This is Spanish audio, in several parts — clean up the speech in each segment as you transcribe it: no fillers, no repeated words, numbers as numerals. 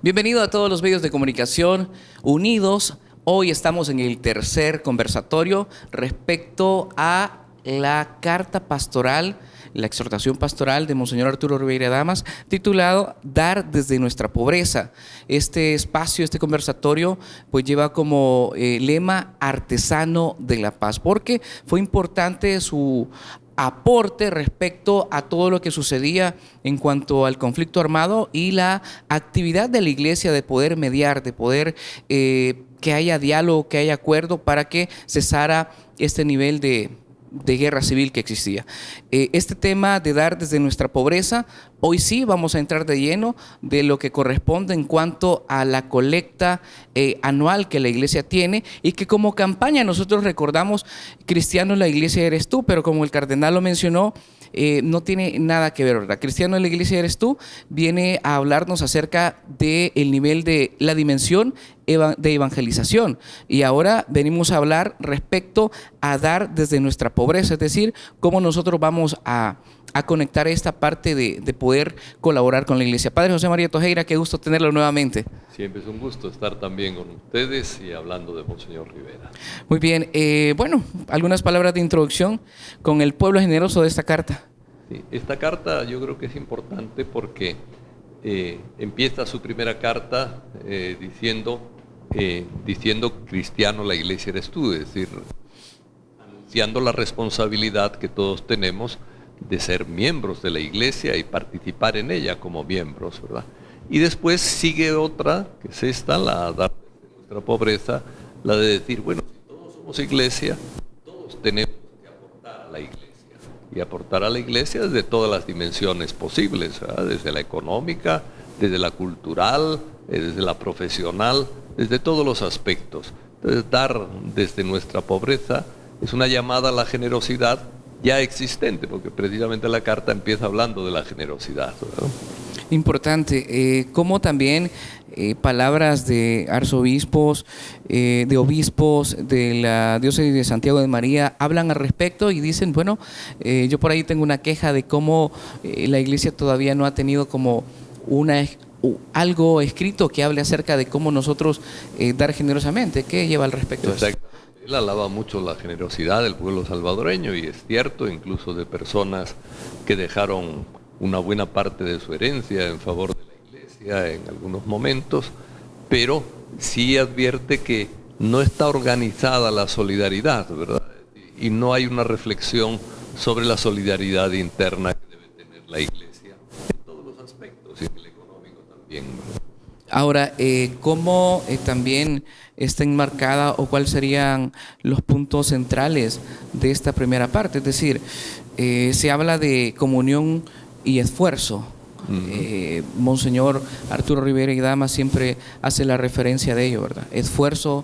Bienvenido a todos los medios de comunicación unidos. Hoy estamos en el tercer conversatorio respecto a la carta pastoral, la exhortación pastoral de Monseñor Arturo Ribera Damas, titulado Dar desde nuestra pobreza. Este espacio, este conversatorio, pues lleva como lema artesano de la paz, porque fue importante su aporte respecto a todo lo que sucedía en cuanto al conflicto armado y la actividad de la iglesia de poder mediar, de poder que haya diálogo, que haya acuerdo para que cesara este nivel de guerra civil que existía. Este tema de dar desde nuestra pobreza, hoy sí vamos a entrar de lleno de lo que corresponde en cuanto a la colecta anual que la iglesia tiene y que como campaña nosotros recordamos: cristiano en la iglesia eres tú, pero como el cardenal lo mencionó, no tiene nada que ver, ¿verdad? Cristiano en la iglesia eres tú viene a hablarnos acerca del nivel de la dimensión de evangelización, y ahora venimos a hablar respecto a dar desde nuestra pobreza, es decir, cómo nosotros vamos a conectar esta parte de poder colaborar con la iglesia. Padre José María Tojeira, qué gusto tenerlo nuevamente. Siempre es un gusto estar también con ustedes y hablando de Monseñor Ribera. Muy bien, bueno, algunas palabras de introducción con el pueblo generoso de esta carta. Sí, esta carta yo creo que es importante porque empieza su primera carta diciendo cristiano la iglesia eres tú, es decir, anunciando la responsabilidad que todos tenemos de ser miembros de la iglesia y participar en ella como miembros, ¿verdad? Y después sigue otra, que es esta, la dar desde nuestra pobreza, la de decir, bueno, si todos somos iglesia, todos tenemos que aportar a la iglesia. Y aportar a la iglesia desde todas las dimensiones posibles, ¿verdad? Desde la económica, desde la cultural, desde la profesional, desde todos los aspectos. Entonces, dar desde nuestra pobreza es una llamada a la generosidad ya existente, porque precisamente la carta empieza hablando de la generosidad, ¿verdad? Importante, como también palabras de arzobispos, de obispos de la diócesis de Santiago de María hablan al respecto y dicen, bueno, yo por ahí tengo una queja de cómo la iglesia todavía no ha tenido como algo escrito que hable acerca de cómo nosotros dar generosamente. ¿Qué lleva al respecto de eso? Él alaba mucho la generosidad del pueblo salvadoreño, y es cierto, incluso de personas que dejaron una buena parte de su herencia en favor de la iglesia en algunos momentos, pero sí advierte que no está organizada la solidaridad, ¿verdad? Y no hay una reflexión sobre la solidaridad interna que debe tener la iglesia en todos los aspectos, y en el económico también, ¿verdad? Ahora, ¿cómo también está enmarcada o cuáles serían los puntos centrales de esta primera parte? Es decir, se habla de comunión y esfuerzo. Monseñor Arturo Ribera y Damas siempre hace la referencia de ello, ¿verdad? Esfuerzo,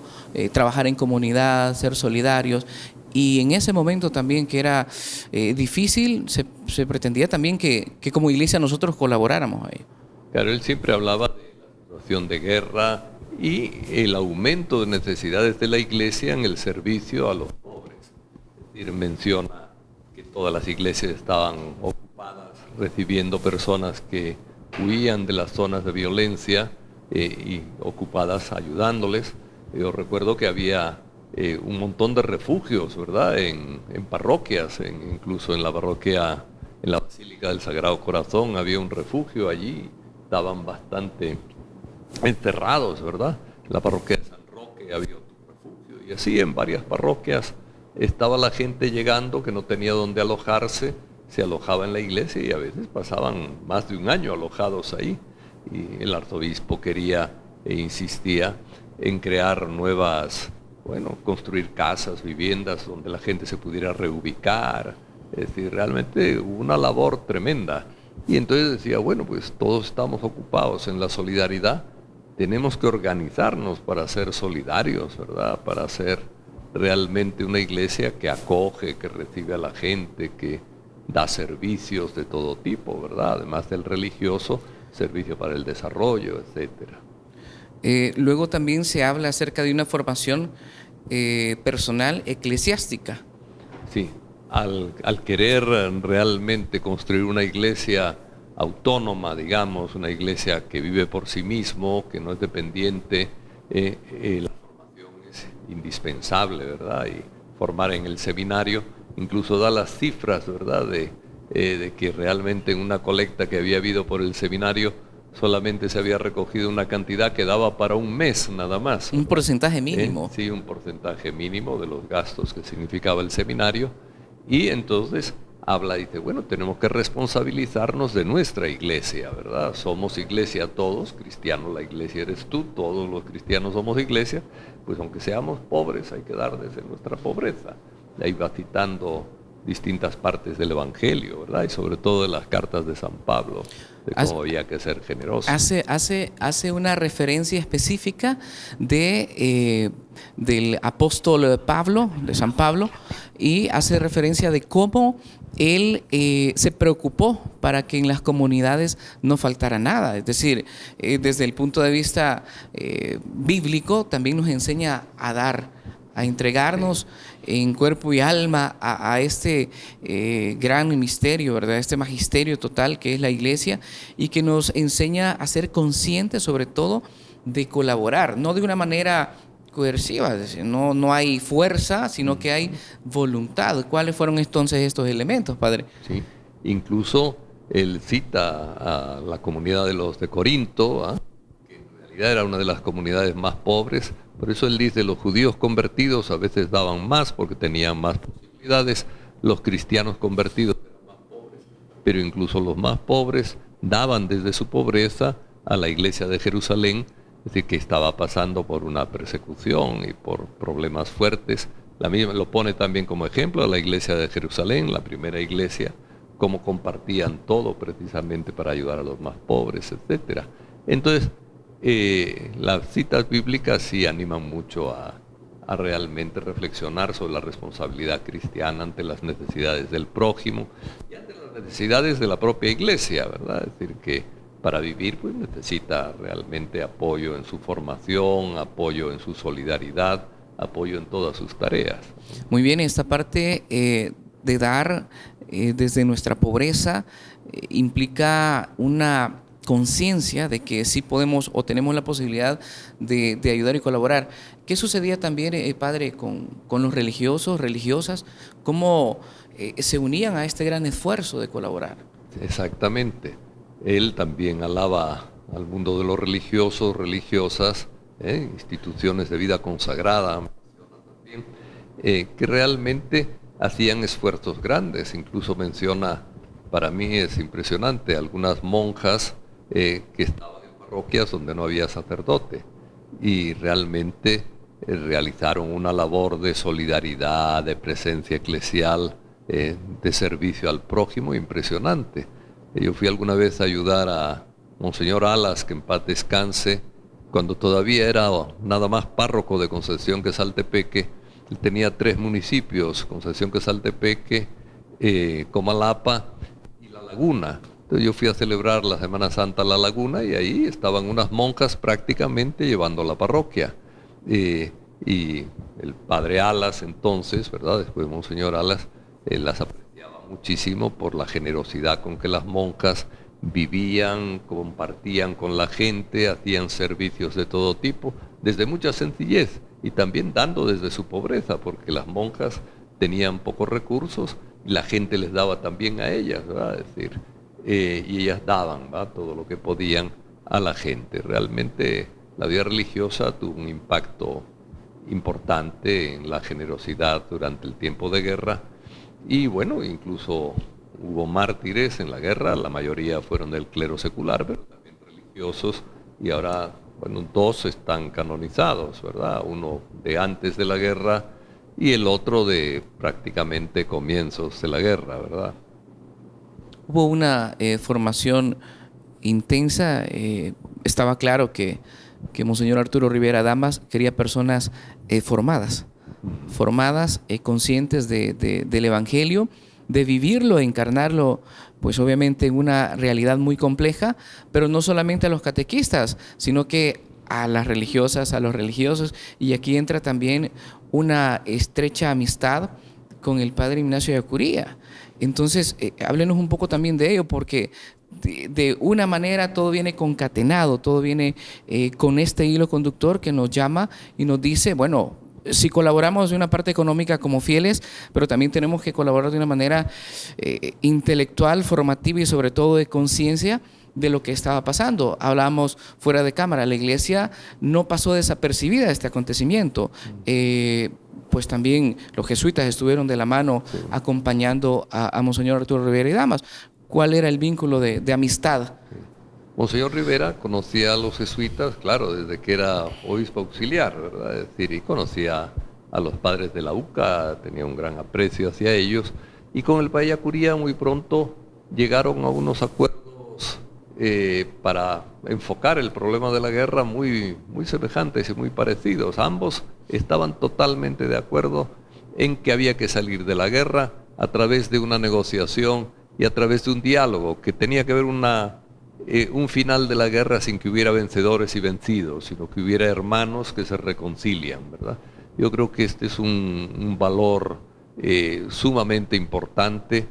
trabajar en comunidad, ser solidarios. Y en ese momento también que era difícil, se pretendía también que como iglesia nosotros colaboráramos a ello. Claro, él siempre hablaba de la situación de guerra y el aumento de necesidades de la iglesia en el servicio a los pobres. Es decir, menciona que todas las iglesias estaban ocupadas recibiendo personas que huían de las zonas de violencia y ocupadas ayudándoles. Yo recuerdo que había un montón de refugios, ¿verdad? En parroquias, incluso en la parroquia, en la Basílica del Sagrado Corazón había un refugio allí. Estaban bastante encerrados, ¿verdad? En la parroquia de San Roque había otro refugio, y así en varias parroquias estaba la gente llegando que no tenía dónde alojarse, se alojaba en la iglesia y a veces pasaban más de un año alojados ahí. Y el arzobispo quería e insistía en crear nuevas, construir casas, viviendas donde la gente se pudiera reubicar. Es decir, realmente una labor tremenda. Y entonces decía, bueno, pues todos estamos ocupados en la solidaridad, tenemos que organizarnos para ser solidarios, ¿verdad? Para ser realmente una iglesia que acoge, que recibe a la gente, que da servicios de todo tipo, ¿verdad? Además del religioso, servicio para el desarrollo, etcétera. Luego también se habla acerca de una formación personal eclesiástica. Sí. Al querer realmente construir una iglesia autónoma, digamos, una iglesia que vive por sí mismo, que no es dependiente. La formación es indispensable, ¿verdad? Y formar en el seminario, incluso da las cifras, ¿verdad? De que realmente en una colecta que había habido por el seminario, solamente se había recogido una cantidad que daba para un mes nada más. Un porcentaje mínimo. Sí, un porcentaje mínimo de los gastos que significaba el seminario. Y entonces habla y dice, bueno, tenemos que responsabilizarnos de nuestra iglesia, ¿verdad? Somos iglesia todos, cristianos, la iglesia eres tú, todos los cristianos somos iglesia, pues aunque seamos pobres hay que dar desde nuestra pobreza. Ahí va citando distintas partes del Evangelio, ¿verdad? Y sobre todo de las cartas de San Pablo, de cómo había que ser generosos. Hace una referencia específica del apóstol Pablo, de San Pablo, y hace referencia de cómo él se preocupó para que en las comunidades no faltara nada. Es decir, desde el punto de vista bíblico, también nos enseña a dar, a entregarnos en cuerpo y alma a este gran misterio, ¿verdad? Este magisterio total que es la iglesia, y que nos enseña a ser conscientes sobre todo de colaborar, no de una manera coerciva, es decir, no hay fuerza, sino que hay voluntad. ¿Cuáles fueron entonces estos elementos, padre? Sí, incluso él cita a la comunidad de los de Corinto, ¿eh? Que en realidad era una de las comunidades más pobres. Por eso él dice, los judíos convertidos a veces daban más porque tenían más posibilidades, los cristianos convertidos eran más pobres, pero incluso los más pobres daban desde su pobreza a la iglesia de Jerusalén, es decir, que estaba pasando por una persecución y por problemas fuertes. La misma lo pone también como ejemplo a la iglesia de Jerusalén, la primera iglesia, cómo compartían todo precisamente para ayudar a los más pobres, etcétera. Entonces, las citas bíblicas sí animan mucho a realmente reflexionar sobre la responsabilidad cristiana ante las necesidades del prójimo y ante las necesidades de la propia iglesia, ¿verdad? Es decir, que para vivir pues necesita realmente apoyo en su formación, apoyo en su solidaridad, apoyo en todas sus tareas. Muy bien, esta parte de dar desde nuestra pobreza implica una conciencia de que sí podemos o tenemos la posibilidad de ayudar y colaborar. ¿Qué sucedía también, padre, con los religiosos, religiosas? ¿Cómo se unían a este gran esfuerzo de colaborar? Exactamente. Él también alaba al mundo de los religiosos, religiosas, instituciones de vida consagrada, también, que realmente hacían esfuerzos grandes. Incluso menciona, para mí es impresionante, algunas monjas que estaban en parroquias donde no había sacerdote y realmente realizaron una labor de solidaridad, de presencia eclesial, de servicio al prójimo impresionante. Yo fui alguna vez a ayudar a Monseñor Alas, que en paz descanse, cuando todavía era nada más párroco de Concepción Quezaltepeque. Él tenía 3 municipios, Concepción Quezaltepeque, Comalapa y La Laguna. Entonces yo fui a celebrar la Semana Santa a La Laguna y ahí estaban unas monjas prácticamente llevando la parroquia. Y el padre Alas entonces, ¿verdad? Después Monseñor Alas, las apreciaba muchísimo por la generosidad con que las monjas vivían, compartían con la gente, hacían servicios de todo tipo, desde mucha sencillez y también dando desde su pobreza, porque las monjas tenían pocos recursos y la gente les daba también a ellas, ¿verdad? Es decir, y ellas daban, ¿verdad?, todo lo que podían a la gente. Realmente la vida religiosa tuvo un impacto importante en la generosidad durante el tiempo de guerra y bueno, incluso hubo mártires en la guerra, la mayoría fueron del clero secular, pero también religiosos, y ahora, bueno, 2 están canonizados, ¿verdad? Uno de antes de la guerra y el otro de prácticamente comienzos de la guerra, ¿verdad? Hubo una formación intensa, estaba claro que Monseñor Arturo Rivera Damas quería personas formadas, conscientes del Evangelio, de vivirlo, encarnarlo, pues obviamente en una realidad muy compleja, pero no solamente a los catequistas, sino que a las religiosas, a los religiosos, y aquí entra también una estrecha amistad con el padre Ignacio de Acuría. Entonces, háblenos un poco también de ello, porque de una manera todo viene concatenado, todo viene con este hilo conductor que nos llama y nos dice, bueno, si colaboramos de una parte económica como fieles, pero también tenemos que colaborar de una manera intelectual, formativa y sobre todo de conciencia de lo que estaba pasando. Hablábamos fuera de cámara, la iglesia no pasó desapercibida este acontecimiento. Pues también los jesuitas estuvieron de la mano acompañando a Monseñor Arturo Rivera y Damas. ¿Cuál era el vínculo de amistad? Monseñor Rivera conocía a los jesuitas, claro, desde que era obispo auxiliar, ¿verdad? Es decir, y conocía a los padres de la UCA, tenía un gran aprecio hacia ellos, y con el Paya Curía muy pronto llegaron a unos acuerdos para enfocar el problema de la guerra muy semejantes y muy parecidos. Ambos estaban totalmente de acuerdo en que había que salir de la guerra a través de una negociación y a través de un diálogo, que tenía que haber un final de la guerra sin que hubiera vencedores y vencidos, sino que hubiera hermanos que se reconcilian, ¿verdad? Yo creo que este es un valor sumamente importante,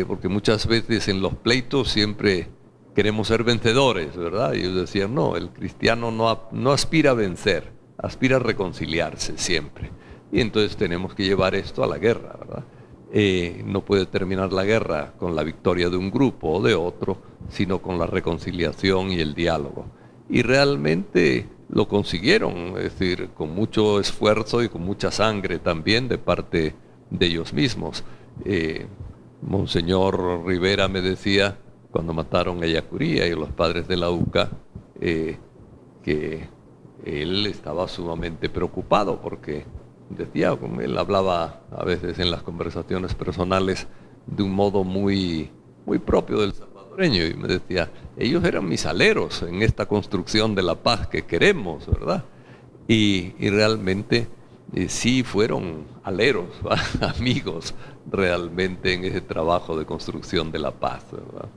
porque muchas veces en los pleitos siempre queremos ser vencedores, ¿verdad? Y ellos decían, no, el cristiano no aspira a vencer, aspira a reconciliarse siempre. Y entonces tenemos que llevar esto a la guerra, ¿verdad? No puede terminar la guerra con la victoria de un grupo o de otro, sino con la reconciliación y el diálogo. Y realmente lo consiguieron, es decir, con mucho esfuerzo y con mucha sangre también de parte de ellos mismos. Monseñor Rivera me decía, cuando mataron a Yacuría y los padres de la UCA, que él estaba sumamente preocupado porque decía, él hablaba a veces en las conversaciones personales de un modo muy propio del salvadoreño, y me decía, ellos eran mis aleros en esta construcción de la paz que queremos, ¿verdad? Y realmente sí fueron aleros, amigos realmente en ese trabajo de construcción de la paz, ¿verdad?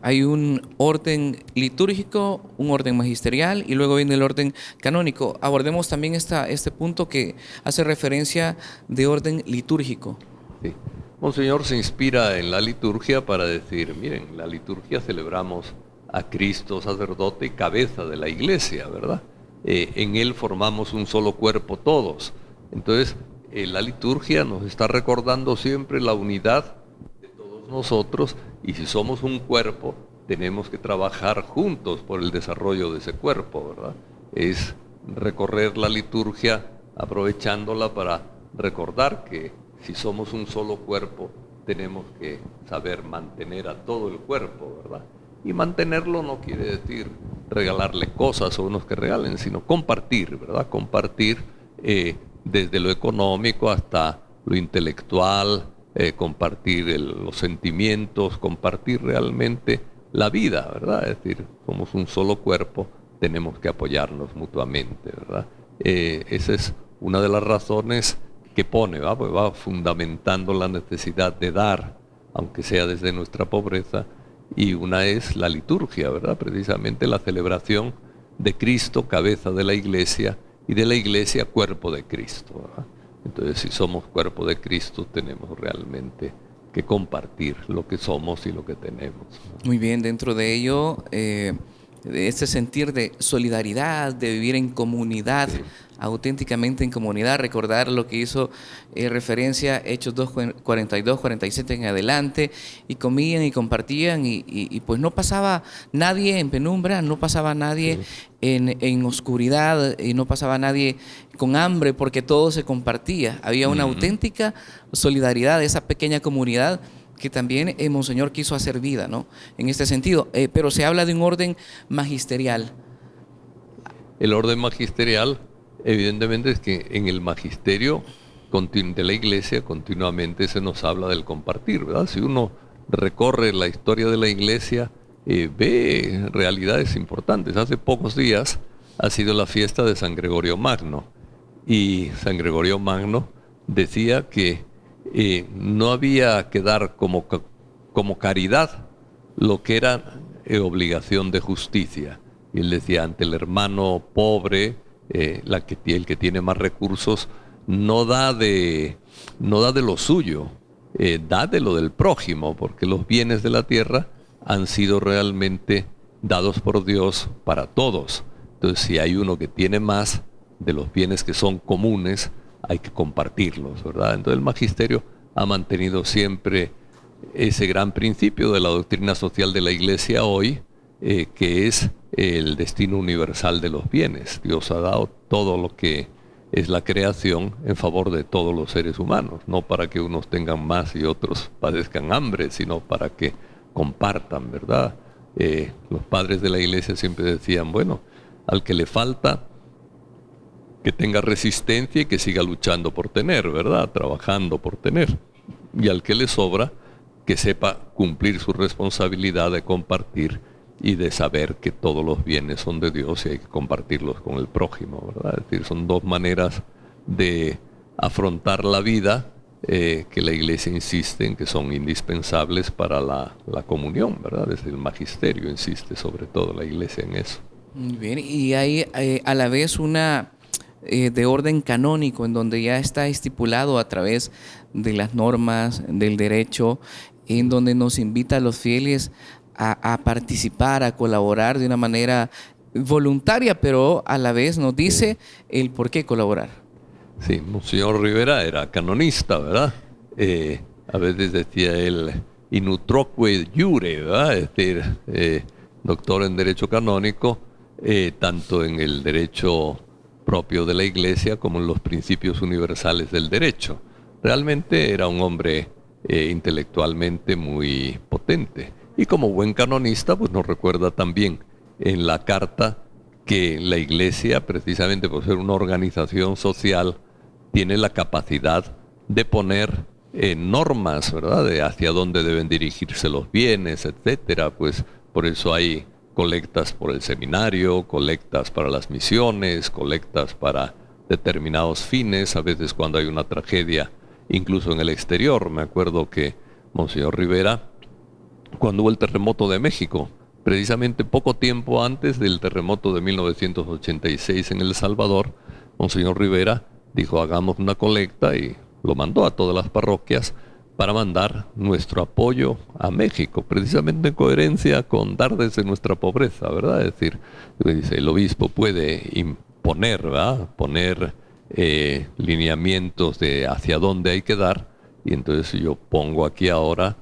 Hay un orden litúrgico, un orden magisterial y luego viene el orden canónico. Abordemos también este punto que hace referencia de orden litúrgico. Sí. Monseñor se inspira en la liturgia para decir, miren, en la liturgia celebramos a Cristo sacerdote y cabeza de la iglesia, ¿verdad? En Él formamos un solo cuerpo todos. Entonces, la liturgia nos está recordando siempre la unidad de todos nosotros, y si somos un cuerpo, tenemos que trabajar juntos por el desarrollo de ese cuerpo, ¿verdad? Es recorrer la liturgia aprovechándola para recordar que si somos un solo cuerpo, tenemos que saber mantener a todo el cuerpo, ¿verdad? Y mantenerlo no quiere decir regalarle cosas o unos que regalen, sino compartir, ¿verdad? Compartir desde lo económico hasta lo intelectual, compartir los sentimientos, compartir realmente la vida, ¿verdad? Es decir, somos un solo cuerpo, tenemos que apoyarnos mutuamente, ¿verdad? Esa es una de las razones que pone, ¿va? Pues va fundamentando la necesidad de dar, aunque sea desde nuestra pobreza, y una es la liturgia, ¿verdad? Precisamente la celebración de Cristo, cabeza de la iglesia, y de la iglesia, cuerpo de Cristo, ¿verdad? Entonces, si somos cuerpo de Cristo, tenemos realmente que compartir lo que somos y lo que tenemos. Muy bien, dentro de ello, de este sentir de solidaridad, de vivir en comunidad, sí, auténticamente en comunidad, recordar lo que hizo referencia Hechos 2, 42, 47 en adelante, y comían y compartían, y pues no pasaba nadie en penumbra, no pasaba nadie en oscuridad, y no pasaba nadie con hambre, porque todo se compartía. Había una auténtica solidaridad de esa pequeña comunidad que también Monseñor quiso hacer vida, ¿no? En este sentido, pero se habla de un orden magisterial. El orden magisterial, evidentemente, es que en el magisterio de la iglesia continuamente se nos habla del compartir, ¿verdad? Si uno recorre la historia de la iglesia, ve realidades importantes. Hace pocos días ha sido la fiesta de San Gregorio Magno, y San Gregorio Magno decía que no había que dar como caridad lo que era obligación de justicia. Y él decía, ante el hermano pobre, el que tiene más recursos, no da de lo suyo, da de lo del prójimo, porque los bienes de la tierra han sido realmente dados por Dios para todos. Entonces, si hay uno que tiene más de los bienes que son comunes, hay que compartirlos, ¿verdad? Entonces el magisterio ha mantenido siempre ese gran principio de la doctrina social de la Iglesia hoy, que es el destino universal de los bienes. Dios ha dado todo lo que es la creación en favor de todos los seres humanos, no para que unos tengan más y otros padezcan hambre, sino para que compartan, ¿verdad? Los padres de la Iglesia siempre decían, bueno, al que le falta, que tenga resistencia y que siga luchando por tener, ¿verdad? Trabajando por tener. Y al que le sobra, que sepa cumplir su responsabilidad de compartir y de saber que todos los bienes son de Dios y hay que compartirlos con el prójimo, ¿verdad? Es decir, son dos maneras de afrontar la vida que la Iglesia insiste en que son indispensables para la comunión, ¿verdad? Desde el magisterio insiste sobre todo la Iglesia en eso. Muy bien, y hay a la vez una de orden canónico en donde ya está estipulado a través de las normas del derecho, en donde nos invita a los fieles a participar, a colaborar de una manera voluntaria, pero a la vez nos dice el por qué colaborar. Sí, Monseñor Rivera era canonista, ¿verdad? A veces decía él, in utroque iure, ¿verdad? Es decir, doctor en Derecho Canónico, tanto en el derecho propio de la Iglesia como en los principios universales del derecho. Realmente era un hombre intelectualmente muy potente. Y como buen canonista, pues nos recuerda también en la carta que la Iglesia, precisamente por ser una organización social, tiene la capacidad de poner normas, ¿verdad?, de hacia dónde deben dirigirse los bienes, etcétera. Pues por eso hay colectas por el seminario, colectas para las misiones, colectas para determinados fines, a veces cuando hay una tragedia, incluso en el exterior. Me acuerdo que Monseñor Rivera, cuando hubo el terremoto de México, precisamente poco tiempo antes del terremoto de 1986 en El Salvador, Monseñor Rivera dijo, hagamos una colecta, y lo mandó a todas las parroquias para mandar nuestro apoyo a México, precisamente en coherencia con dar desde nuestra pobreza, ¿verdad? Es decir, dice, el obispo puede imponer, ¿verdad?, poner lineamientos de hacia dónde hay que dar, y entonces yo pongo aquí ahora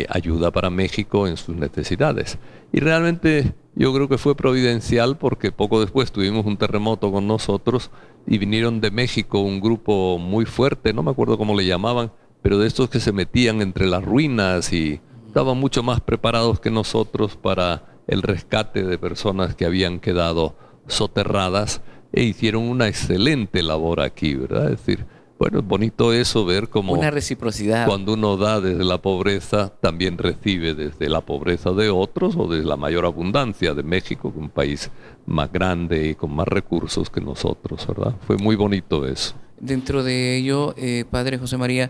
ayuda para México en sus necesidades. Y realmente yo creo que fue providencial, porque poco después tuvimos un terremoto con nosotros y vinieron de México un grupo muy fuerte, no me acuerdo cómo le llamaban, pero de estos que se metían entre las ruinas y estaban mucho más preparados que nosotros para el rescate de personas que habían quedado soterradas, e hicieron una excelente labor aquí, ¿verdad? Es decir, bueno, es bonito eso, ver cómo una reciprocidad. Cuando uno da desde la pobreza, también recibe desde la pobreza de otros o desde la mayor abundancia de México, un país más grande y con más recursos que nosotros, ¿verdad? Fue muy bonito eso. Dentro de ello, Padre José María,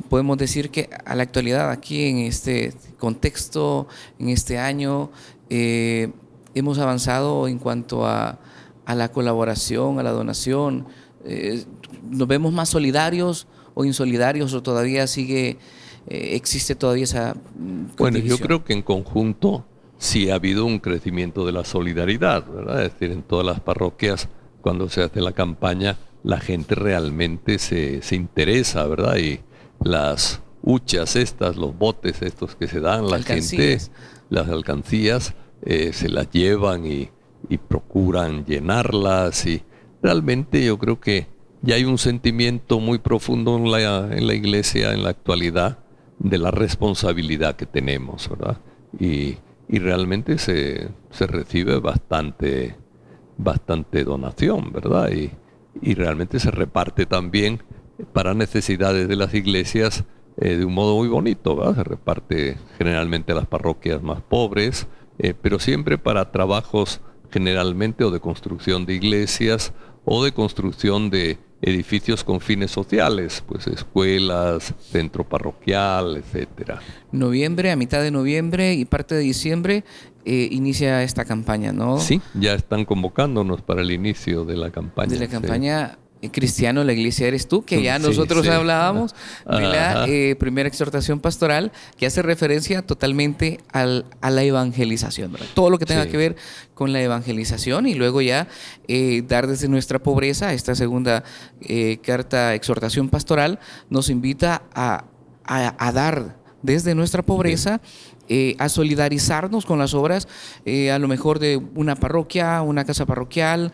podemos decir que a la actualidad, aquí en este contexto, en este año, hemos avanzado en cuanto a la colaboración, a la donación. ¿Nos vemos más solidarios o insolidarios, o todavía existe todavía esa Bueno, yo división? creo que en conjunto sí ha habido un crecimiento de la solidaridad, ¿verdad? Es decir, en todas las parroquias, cuando se hace la campaña, la gente realmente se interesa, ¿verdad? Y las huchas estas, los botes estos que se dan, la gente, las alcancías, se las llevan y procuran llenarlas, y realmente yo creo que ya hay un sentimiento muy profundo en la Iglesia en la actualidad de la responsabilidad que tenemos, ¿verdad? Y realmente se recibe bastante donación, ¿verdad? Y realmente se reparte también para necesidades de las iglesias de un modo muy bonito, ¿verdad? Se reparte generalmente a las parroquias más pobres, pero siempre para trabajos generalmente o de construcción de iglesias o de construcción de edificios con fines sociales, pues escuelas, centro parroquial, etcétera. Noviembre, a mitad de noviembre y parte de diciembre inicia esta campaña, ¿no? Sí, ya están convocándonos para el inicio de la campaña. De la campaña cristiano, la iglesia eres tú, que ya Sí, nosotros sí. hablábamos de la Ajá. primera exhortación pastoral, que hace referencia totalmente a la evangelización, ¿verdad? Todo lo que tenga Sí. que ver con la evangelización, y luego ya dar desde nuestra pobreza. Esta segunda carta, exhortación pastoral, nos invita a dar desde nuestra pobreza, a solidarizarnos con las obras, a lo mejor de una parroquia, una casa parroquial,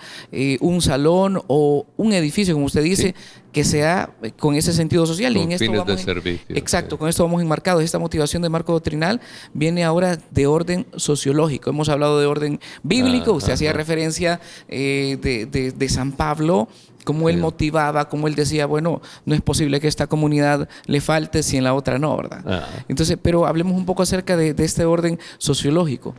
un salón o un edificio, como usted dice, Sí. que sea con ese sentido social. Y Con en esto fines de vamos, servicio. exacto, Sí. con esto vamos enmarcados. Esta motivación de marco doctrinal viene ahora de orden sociológico. Hemos hablado de orden bíblico, usted hacía Ajá. referencia de San Pablo, cómo él Sí. motivaba, cómo él decía, bueno, no es posible que a esta comunidad le falte si en la otra no, ¿verdad? Ah. Entonces, pero hablemos un poco acerca de este orden sociológico.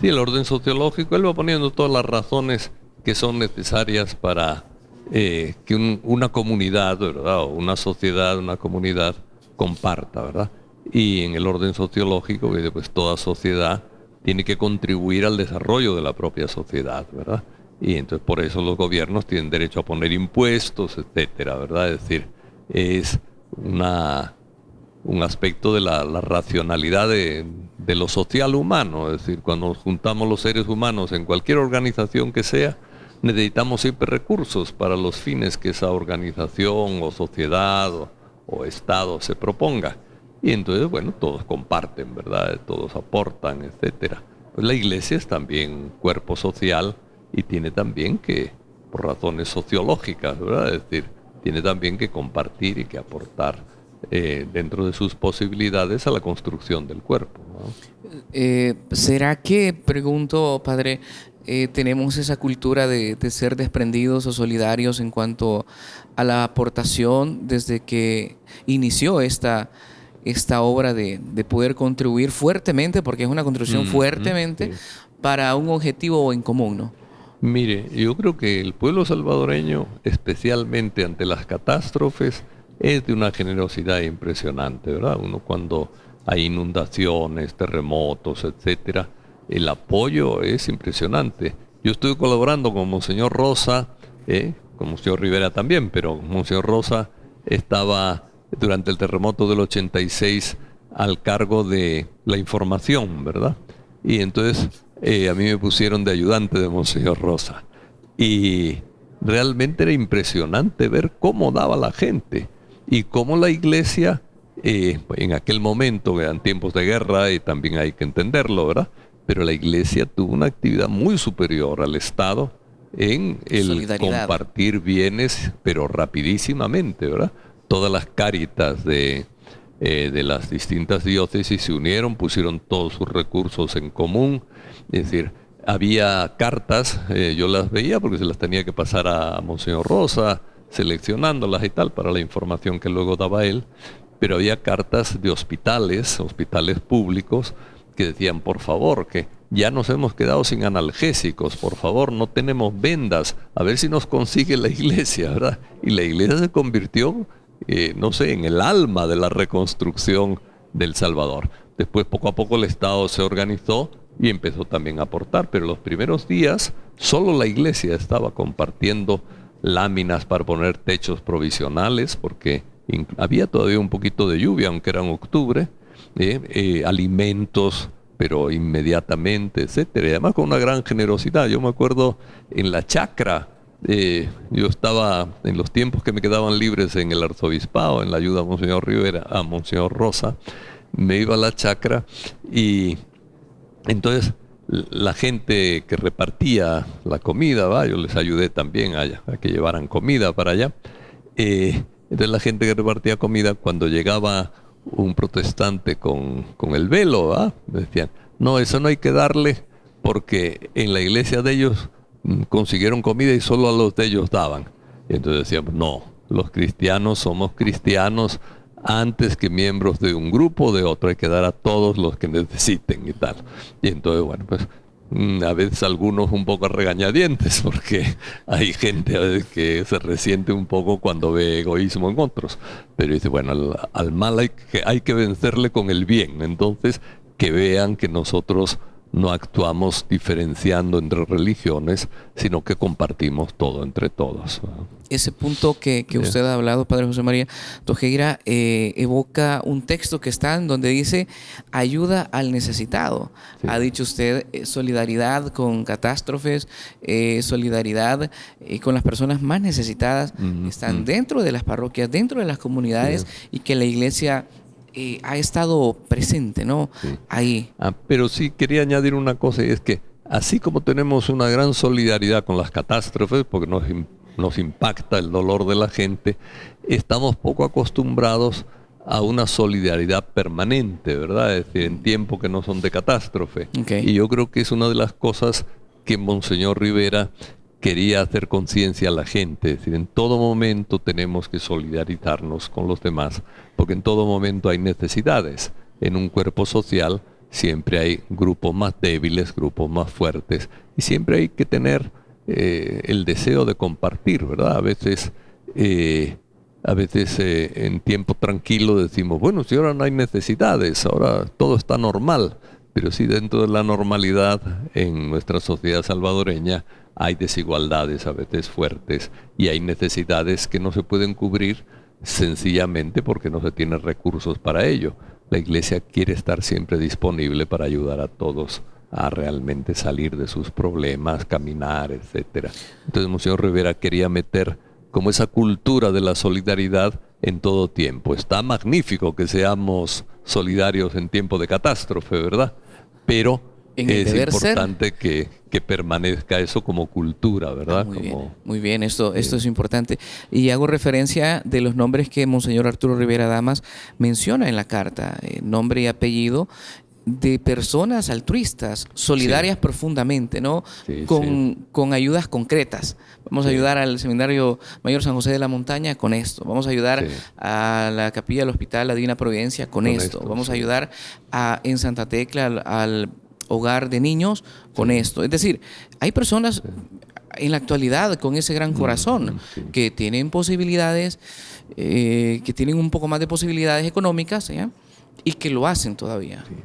Sí, el orden sociológico, él va poniendo todas las razones que son necesarias para que una comunidad, ¿verdad? O una sociedad, una comunidad comparta, ¿verdad? Y en el orden sociológico, pues toda sociedad tiene que contribuir al desarrollo de la propia sociedad, ¿verdad? Y entonces por eso los gobiernos tienen derecho a poner impuestos, etcétera, ¿verdad? Es decir, es un aspecto de la racionalidad de lo social humano. Es decir, cuando nos juntamos los seres humanos en cualquier organización que sea, necesitamos siempre recursos para los fines que esa organización o sociedad o Estado se proponga. Y entonces, bueno, todos comparten, ¿verdad? Todos aportan, etcétera. Pues la iglesia es también un cuerpo social y tiene también que, por razones sociológicas, ¿verdad? Es decir, tiene también que compartir y que aportar dentro de sus posibilidades a la construcción del cuerpo, ¿no? ¿Será que, pregunto, padre, tenemos esa cultura de ser desprendidos o solidarios en cuanto a la aportación desde que inició esta obra de poder contribuir fuertemente, porque es una contribución fuertemente, Sí. para un objetivo en común, ¿no? Mire, yo creo que el pueblo salvadoreño, especialmente ante las catástrofes, es de una generosidad impresionante, ¿verdad? Uno cuando hay inundaciones, terremotos, etcétera, el apoyo es impresionante. Yo estoy colaborando con Monseñor Rosa, con Monseñor Rivera también, pero Monseñor Rosa estaba durante el terremoto del 86 al cargo de la información, ¿verdad? Y entonces a mí me pusieron de ayudante de Monseñor Rosa. Y realmente era impresionante ver cómo daba la gente y cómo la iglesia, en aquel momento, eran tiempos de guerra y también hay que entenderlo, ¿verdad? Pero la iglesia tuvo una actividad muy superior al Estado en el Solidaridad. compartir bienes, pero rapidísimamente, ¿verdad? Todas las cáritas de las distintas diócesis se unieron, pusieron todos sus recursos en común. Es decir, había cartas, yo las veía porque se las tenía que pasar a Monseñor Rosa, seleccionándolas y tal para la información que luego daba él, pero había cartas de hospitales públicos, que decían, por favor, que ya nos hemos quedado sin analgésicos, por favor, no tenemos vendas, a ver si nos consigue la iglesia, ¿verdad? Y la iglesia se convirtió, no sé, en el alma de la reconstrucción del Salvador. Después, poco a poco, el Estado se organizó y empezó también a aportar, pero los primeros días solo la iglesia estaba compartiendo láminas para poner techos provisionales, porque había todavía un poquito de lluvia, aunque era en octubre, alimentos, pero inmediatamente, etcétera, y además con una gran generosidad. Yo me acuerdo en la chacra, yo estaba en los tiempos que me quedaban libres en el arzobispado, en la ayuda a Monseñor Rivera, a Monseñor Rosa, me iba a la chacra y entonces la gente que repartía la comida, yo les ayudé también a que llevaran comida para allá. Entonces la gente que repartía comida, cuando llegaba un protestante con el velo, decían, no, eso no hay que darle porque en la iglesia de ellos consiguieron comida y solo a los de ellos daban. Y entonces decíamos, no, los cristianos somos cristianos antes que miembros de un grupo o de otro, hay que dar a todos los que necesiten y tal. Y entonces, bueno, pues a veces algunos un poco a regañadientes, porque hay gente a veces que se resiente un poco cuando ve egoísmo en otros, pero dice, bueno, al mal hay que vencerle con el bien. Entonces, que vean que nosotros no actuamos diferenciando entre religiones, sino que compartimos todo entre todos. Ese punto que usted ha hablado, Padre José María Tojeira, evoca un texto que está en donde dice ayuda al necesitado. Sí. Ha dicho usted solidaridad con catástrofes, solidaridad con las personas más necesitadas, están dentro de las parroquias, dentro de las comunidades, y que la Iglesia ha estado presente, ¿no? Sí. Ahí. Pero sí quería añadir una cosa, y es que así como tenemos una gran solidaridad con las catástrofes, porque nos impacta el dolor de la gente, estamos poco acostumbrados a una solidaridad permanente, ¿verdad? Es decir, en tiempos que no son de catástrofe. Okay. Y yo creo que es una de las cosas que Monseñor Rivera quería hacer conciencia a la gente. Es decir, en todo momento tenemos que solidarizarnos con los demás, porque en todo momento hay necesidades. En un cuerpo social siempre hay grupos más débiles, grupos más fuertes, y siempre hay que tener el deseo de compartir, ¿verdad? A veces en tiempo tranquilo decimos, bueno, si ahora no hay necesidades, ahora todo está normal, pero sí dentro de la normalidad en nuestra sociedad salvadoreña hay desigualdades a veces fuertes y hay necesidades que no se pueden cubrir sencillamente porque no se tienen recursos para ello. La Iglesia quiere estar siempre disponible para ayudar a todos a realmente salir de sus problemas, caminar, etcétera. Entonces, Monseñor Rivera quería meter como esa cultura de la solidaridad en todo tiempo. Está magnífico que seamos solidarios en tiempo de catástrofe, ¿verdad? Pero es importante que permanezca eso como cultura, ¿verdad? Muy bien, esto es importante. Y hago referencia de los nombres que Monseñor Arturo Rivera Damas menciona en la carta, nombre y apellido de personas altruistas, solidarias profundamente, ¿no? Con ayudas concretas. Vamos a ayudar al Seminario Mayor San José de la Montaña con esto. Vamos a ayudar a la Capilla del Hospital La Divina Providencia con esto. Vamos a ayudar en Santa Tecla al hogar de niños con esto. Es decir, hay personas en la actualidad con ese gran corazón que tienen posibilidades, que tienen un poco más de posibilidades económicas, ¿ya? Y que lo hacen todavía. Sí.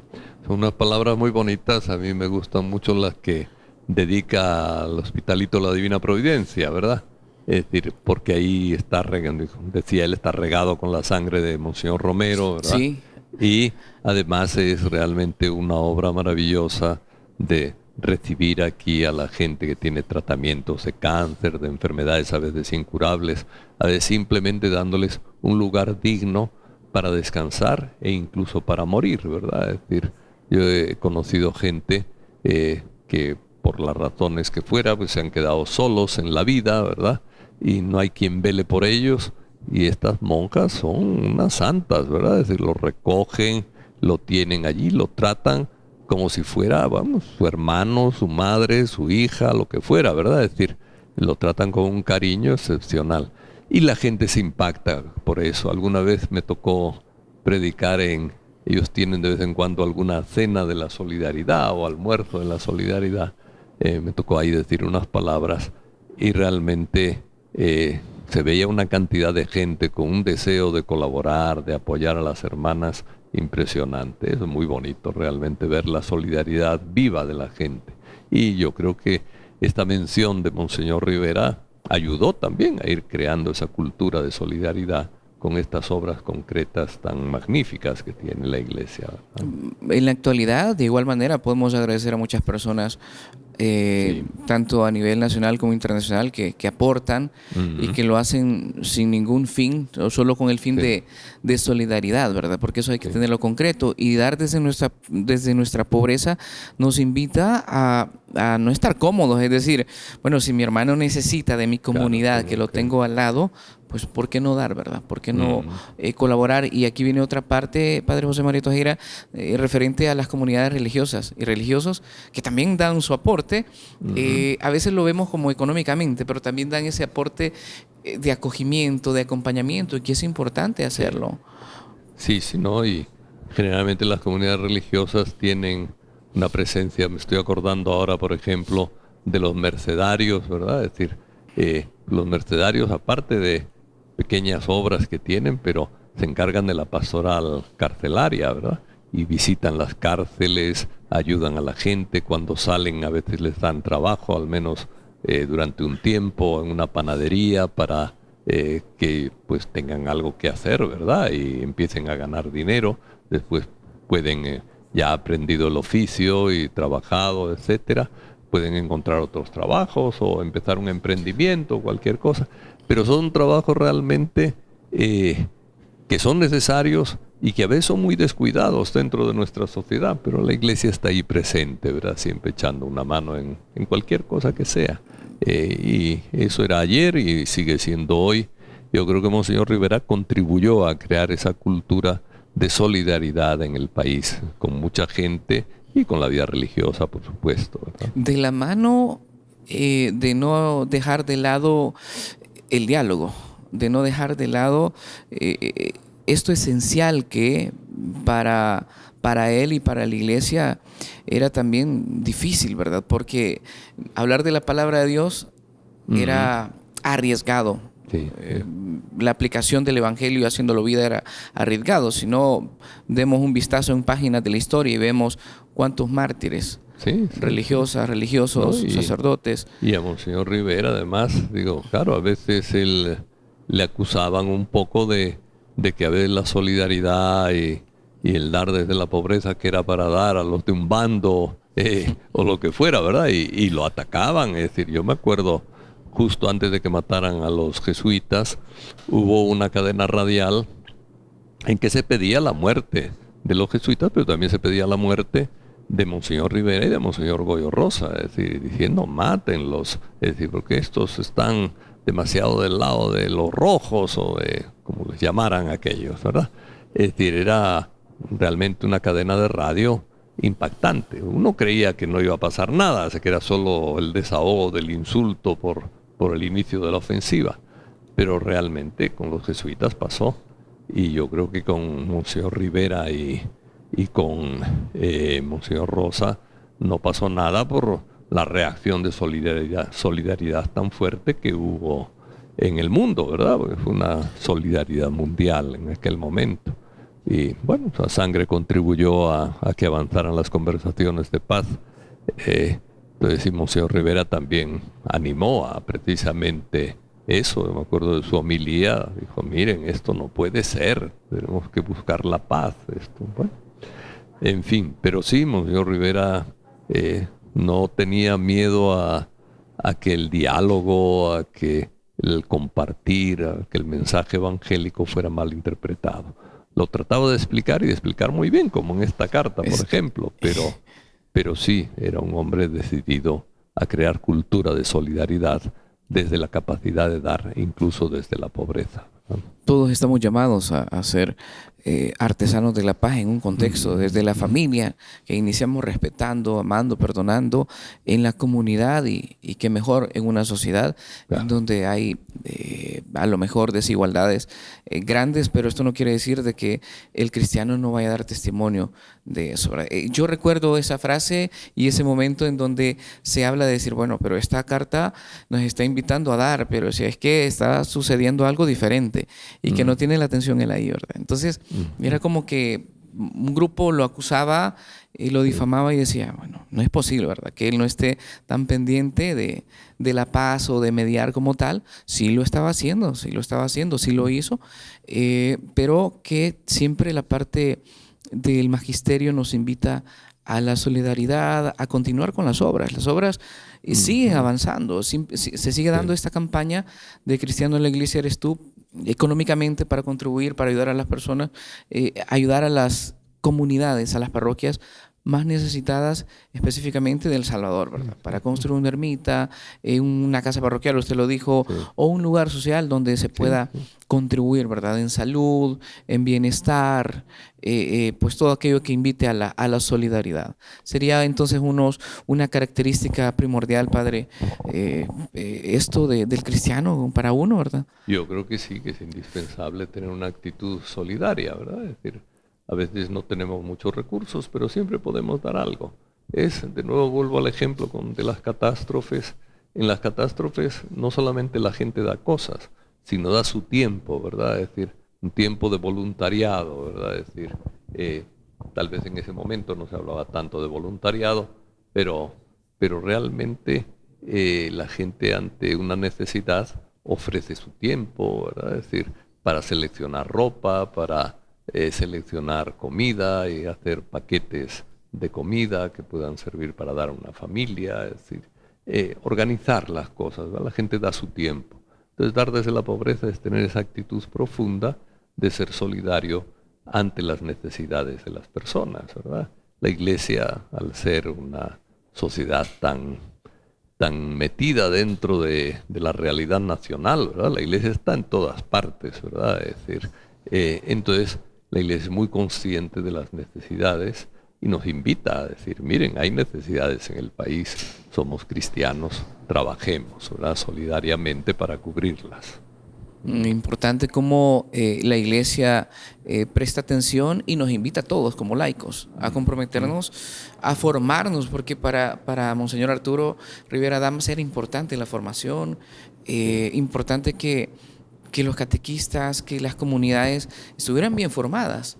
Son unas palabras muy bonitas, a mí me gustan mucho las que dedica al Hospitalito La Divina Providencia, ¿verdad? Es decir, porque ahí está regado, decía él, está regado con la sangre de Monseñor Romero, ¿verdad? Sí. Y además es realmente una obra maravillosa de recibir aquí a la gente que tiene tratamientos de cáncer, de enfermedades a veces incurables, a veces simplemente dándoles un lugar digno para descansar e incluso para morir, ¿verdad? Es decir, yo he conocido gente que por las razones que fuera, pues se han quedado solos en la vida, ¿verdad? Y no hay quien vele por ellos, y estas monjas son unas santas, ¿verdad? Es decir, lo recogen, lo tienen allí, lo tratan como si fuera, vamos, su hermano, su madre, su hija, lo que fuera, ¿verdad? Es decir, lo tratan con un cariño excepcional. Y la gente se impacta por eso. Alguna vez me tocó predicar ellos tienen de vez en cuando alguna cena de la solidaridad o almuerzo de la solidaridad. Me tocó ahí decir unas palabras y realmente se veía una cantidad de gente con un deseo de colaborar, de apoyar a las hermanas impresionante. Es muy bonito realmente ver la solidaridad viva de la gente. Y yo creo que esta mención de Monseñor Rivera ayudó también a ir creando esa cultura de solidaridad con estas obras concretas tan magníficas que tiene la Iglesia, ¿verdad? En la actualidad, de igual manera, podemos agradecer a muchas personas, tanto a nivel nacional como internacional, que aportan y que lo hacen sin ningún fin, o solo con el fin de solidaridad, ¿verdad? Porque eso hay que tenerlo concreto, y dar desde nuestra pobreza nos invita a no estar cómodos. Es decir, bueno, si mi hermano necesita de mi comunidad, que lo tengo al lado, pues ¿por qué no dar, verdad? ¿Por qué no colaborar? Y aquí viene otra parte, Padre José María Tojeira, referente a las comunidades religiosas y religiosos que también dan su aporte. A veces lo vemos como económicamente, pero también dan ese aporte de acogimiento, de acompañamiento, y que es importante hacerlo. Sí, ¿no? Y generalmente las comunidades religiosas tienen una presencia. Me estoy acordando ahora, por ejemplo, de los mercedarios, ¿verdad? Es decir, los mercedarios, aparte de pequeñas obras que tienen, pero se encargan de la pastoral carcelaria, ¿verdad? Y visitan las cárceles, ayudan a la gente, cuando salen a veces les dan trabajo, al menos durante un tiempo en una panadería para que pues tengan algo que hacer, ¿verdad? Y empiecen a ganar dinero, después pueden, ya aprendido el oficio y trabajado, etcétera, pueden encontrar otros trabajos o empezar un emprendimiento, cualquier cosa, pero son trabajos realmente que son necesarios y que a veces son muy descuidados dentro de nuestra sociedad, pero la iglesia está ahí presente, ¿verdad? Siempre echando una mano en cualquier cosa que sea. Y eso era ayer y sigue siendo hoy. Yo creo que Monseñor Rivera contribuyó a crear esa cultura de solidaridad en el país, con mucha gente y con la vida religiosa, por supuesto, ¿verdad? De la mano de no dejar de lado el diálogo, de no dejar de lado esto esencial que para él y para la iglesia era también difícil, ¿verdad? Porque hablar de la palabra de Dios era arriesgado. Sí. La aplicación del evangelio haciéndolo vida era arriesgado. Si no, demos un vistazo en páginas de la historia y vemos cuántos mártires, religiosas, religiosos, ¿no? sacerdotes. Y a Monseñor Rivera, además, digo, claro, a veces él le acusaban un poco de que a veces la solidaridad y el dar desde la pobreza, que era para dar a los de un bando o lo que fuera, ¿verdad? Y lo atacaban. Es decir, yo me acuerdo, justo antes de que mataran a los jesuitas, hubo una cadena radial en que se pedía la muerte de los jesuitas, pero también se pedía la muerte de Monseñor Rivera y de Monseñor Goyo Rosa, es decir, diciendo mátenlos, es decir, porque estos están demasiado del lado de los rojos o de como les llamaran aquellos, ¿verdad? Es decir, era realmente una cadena de radio impactante. Uno creía que no iba a pasar nada, que era solo el desahogo del insulto por el inicio de la ofensiva, pero realmente con los jesuitas pasó, y yo creo que con Monseñor Rivera y con Monseñor Rosa no pasó nada por la reacción de solidaridad tan fuerte que hubo en el mundo, ¿verdad? Porque fue una solidaridad mundial en aquel momento. Y bueno, la sangre contribuyó a que avanzaran las conversaciones de paz. Entonces, Monseñor Rivera también animó a precisamente eso. Me acuerdo de su homilía, dijo, miren, esto no puede ser, tenemos que buscar la paz. Esto, bueno, en fin, pero sí, Monseñor Rivera no tenía miedo a que el diálogo, a que el compartir, a que el mensaje evangélico fuera mal interpretado. Lo trataba de explicar y de explicar muy bien, como en esta carta, por ejemplo, pero sí, era un hombre decidido a crear cultura de solidaridad desde la capacidad de dar, incluso desde la pobreza, ¿no? Todos estamos llamados a ser artesanos de la paz en un contexto, desde la familia, que iniciamos respetando, amando, perdonando, en la comunidad y que mejor en una sociedad en donde hay a lo mejor desigualdades grandes, pero esto no quiere decir de que el cristiano no vaya a dar testimonio de eso. Yo recuerdo esa frase y ese momento en donde se habla de decir, bueno, pero esta carta nos está invitando a dar, pero si es que está sucediendo algo diferente y que no tiene la atención él ahí, ¿verdad? Entonces, era como que un grupo lo acusaba y lo difamaba y decía, bueno, no es posible, ¿verdad? Que él no esté tan pendiente de la paz o de mediar como tal. Sí lo estaba haciendo, sí lo hizo, pero que siempre la parte del magisterio nos invita a la solidaridad, a continuar con las obras. Las obras siguen avanzando, se sigue dando esta campaña de Cristiano en la Iglesia eres tú, económicamente para contribuir, para ayudar a las personas, ayudar a las comunidades, a las parroquias más necesitadas específicamente de El Salvador, ¿verdad? Para construir una ermita, una casa parroquial, usted lo dijo, o un lugar social donde se pueda contribuir, ¿verdad? En salud, en bienestar, pues todo aquello que invite a la solidaridad. Sería entonces una característica primordial, padre, esto del cristiano para uno, ¿verdad? Yo creo que sí, que es indispensable tener una actitud solidaria, ¿verdad? Es decir, a veces no tenemos muchos recursos, pero siempre podemos dar algo. De nuevo vuelvo al ejemplo de las catástrofes. En las catástrofes no solamente la gente da cosas, sino da su tiempo, ¿verdad? Es decir, un tiempo de voluntariado, ¿verdad? Es decir, Tal vez en ese momento no se hablaba tanto de voluntariado, pero realmente la gente ante una necesidad ofrece su tiempo, ¿verdad? Es decir, para seleccionar ropa, para seleccionar comida y hacer paquetes de comida que puedan servir para dar a una familia, es decir, organizar las cosas, ¿verdad? La gente da su tiempo. Entonces, dar desde la pobreza es tener esa actitud profunda de ser solidario ante las necesidades de las personas, ¿verdad? La Iglesia, al ser una sociedad tan metida dentro de la realidad nacional, ¿verdad? La Iglesia está en todas partes, ¿verdad? Es decir, entonces la Iglesia es muy consciente de las necesidades y nos invita a decir, miren, hay necesidades en el país, somos cristianos, trabajemos, ¿verdad? Solidariamente para cubrirlas. Importante cómo la Iglesia presta atención y nos invita a todos como laicos a comprometernos, a formarnos, porque para Monseñor Arturo Rivera Damas era importante la formación, importante que los catequistas, que las comunidades estuvieran bien formadas.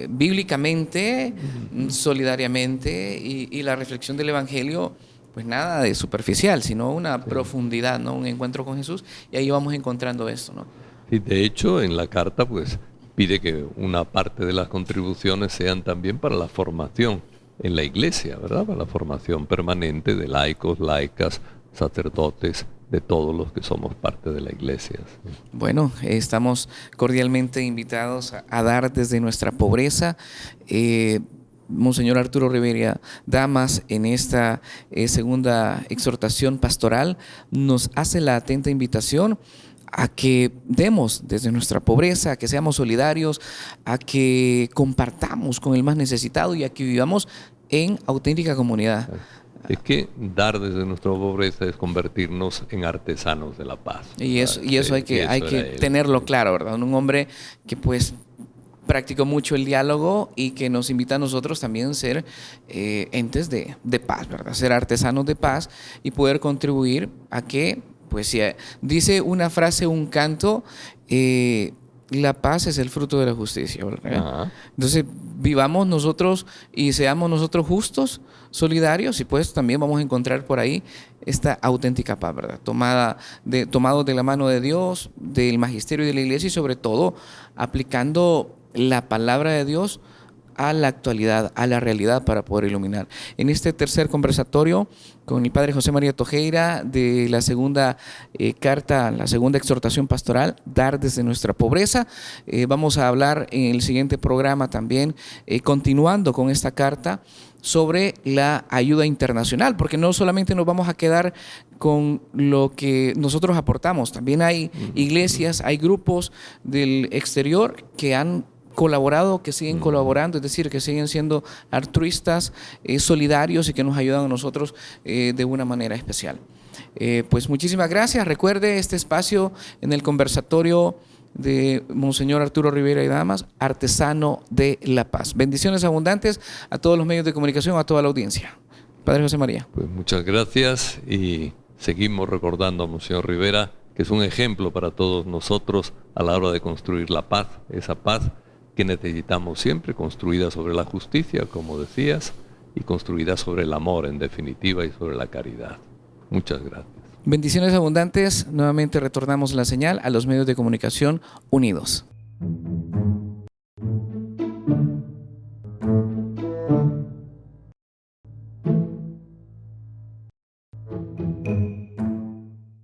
Bíblicamente, solidariamente, y la reflexión del Evangelio, pues nada de superficial, sino una profundidad, ¿no? Un encuentro con Jesús, y ahí vamos encontrando esto, ¿no? Y de hecho, en la carta, pues, pide que una parte de las contribuciones sean también para la formación en la Iglesia, ¿verdad? Para la formación permanente de laicos, laicas, sacerdotes, de todos los que somos parte de la Iglesia. ¿Sí? Bueno, estamos cordialmente invitados a dar desde nuestra pobreza. Monseñor Arturo Rivera Damas, en esta segunda exhortación pastoral, nos hace la atenta invitación a que demos desde nuestra pobreza, a que seamos solidarios, a que compartamos con el más necesitado y a que vivamos en auténtica comunidad. Es que dar desde nuestra pobreza es convertirnos en artesanos de la paz. Y eso hay que tenerlo claro, ¿verdad? Un hombre que pues practicó mucho el diálogo y que nos invita a nosotros también a ser entes de paz, ¿verdad? Ser artesanos de paz y poder contribuir a que, pues si dice una frase, un canto, la paz es el fruto de la justicia, ¿verdad? Entonces vivamos nosotros y seamos nosotros justos, solidarios, y pues también vamos a encontrar por ahí esta auténtica paz, ¿verdad? Tomados de la mano de Dios, del magisterio y de la Iglesia, y sobre todo aplicando la palabra de Dios a la actualidad, a la realidad, para poder iluminar. En este tercer conversatorio con el Padre José María Tojeira, de la segunda carta, la segunda exhortación pastoral, dar desde nuestra pobreza, vamos a hablar en el siguiente programa también, continuando con esta carta, sobre la ayuda internacional, porque no solamente nos vamos a quedar con lo que nosotros aportamos, también hay iglesias, hay grupos del exterior que han colaborado, que siguen colaborando, es decir, que siguen siendo altruistas, solidarios, y que nos ayudan a nosotros de una manera especial. Pues muchísimas gracias. Recuerde este espacio en el conversatorio de Monseñor Arturo Rivera Damas, artesano de la paz. Bendiciones abundantes a todos los medios de comunicación, a toda la audiencia. Padre José María. Pues muchas gracias, y seguimos recordando a Monseñor Rivera, que es un ejemplo para todos nosotros a la hora de construir la paz, esa paz que necesitamos siempre, construida sobre la justicia, como decías, y construida sobre el amor, en definitiva, y sobre la caridad. Muchas gracias. Bendiciones abundantes. Nuevamente retornamos la señal a los medios de comunicación unidos.